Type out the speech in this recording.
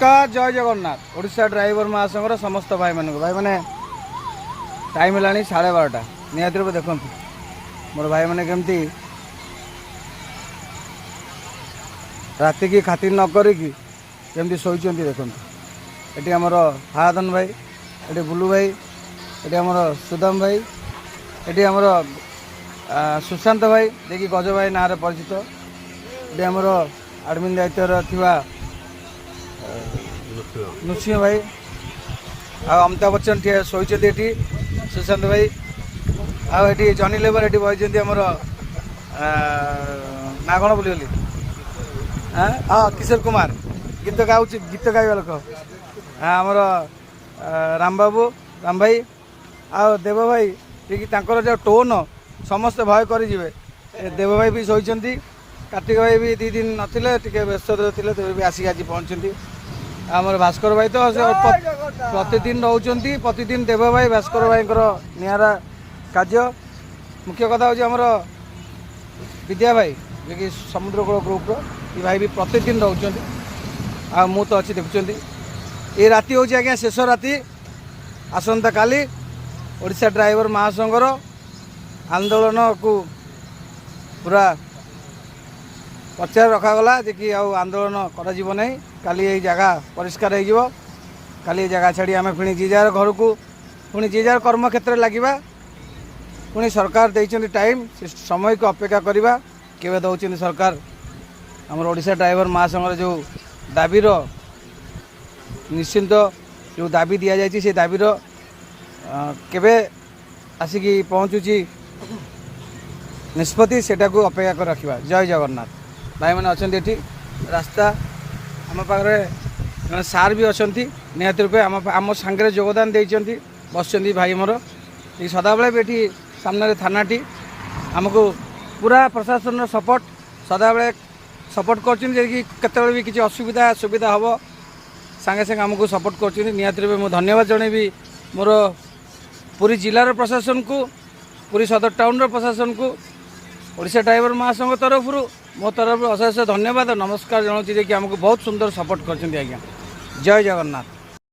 नमस्कार जय जगन्नाथ ओडिशा ड्राइवर महासंघर समस्त भाई मान भाई मैंने टाइम है 12:30 निहत रूप देखो मोर भाई मैंने केमती राति की खातिर न करिकी केमती शोचती देखो ये आमर हादन भाई ये बुलू भाई ये आमर सुदाम भाई ये आमर सुशांत भाई देखिए गज भाई ना परिचित ये आमर आडमिन दायित्व थिवा नृसिंह भाई अमिताभ बच्चन शोचती ये सुशांत भाई आठी जनी लेबर ये बही आमर ना कौन बोली हाँ किशोर कुमार गीत गाइबा लोक आमर राम बाबू राम भाई आ देव भाई ठीक जो टोन समस्त भय कर देव भाई भी शोचती कार्तिक भाई भी 2 दिन नथिले टिके व्यस्त थे तेज भी आसिक आज पहुँचती आमर भास्कर भाई तो प्रतिदिन रोचे प्रतिदिन देव भाई भास्कर भाई निरा कार्य मुख्य कथा हूँ आमर विद्या भाई जे कि समुद्रकूल ग्रुप ये भाई भी प्रतिदिन रोचे आ मु तो अच्छी देखुं ये राति हूँ आज्ञा शेष राति आसंता काली ओडिशा ड्राइवर महासंघर आंदोलन को पूरा पचार रखागला जे कि आंदोलन करा नहीं काली ये जगह परिष्कार हो काली जगह छाड़ी आम पुणी जी जार घर को पुणी जी जार कर्म क्षेत्र लगे पुणी सरकार देइछन्ति टाइम समय को अपेक्षा करवा केवे दौरान सरकार आम ओडिशा ड्राइवर महासंघर जो दाबीर निश्चिंत जो दाबी दि जाए से दाबीर केवे आसिकी पहुँचुची निष्पत्ति सेटा को अपेक्षा कर रखा जय जगन्नाथ भाई मैंने अच्छा ये रास्ता आम पाखे जन सार भी अच्छा निहत रूपे आम सांगे योगदान देती बस भाई मोर ये सदाबले भी ये सामने थानाटी आमको पूरा प्रशासन सपोर्ट सदाबले सपोर्ट कर भी किसी असुविधा सुविधा हम सांगे सांगे आमको सपोर्ट कर निहत रूपे मुझे धन्यवाद जनइबी मोर पूरी जिलार प्रशासन को पूरी सदर टाउन प्रशासन को ओडिशा ड्राइवर महासंघ तरफ मो तरफ अशेष धन्यवाद नमस्कार जनाऊँ कि आमको बहुत सुंदर सपोर्ट कर जय जगन्नाथ।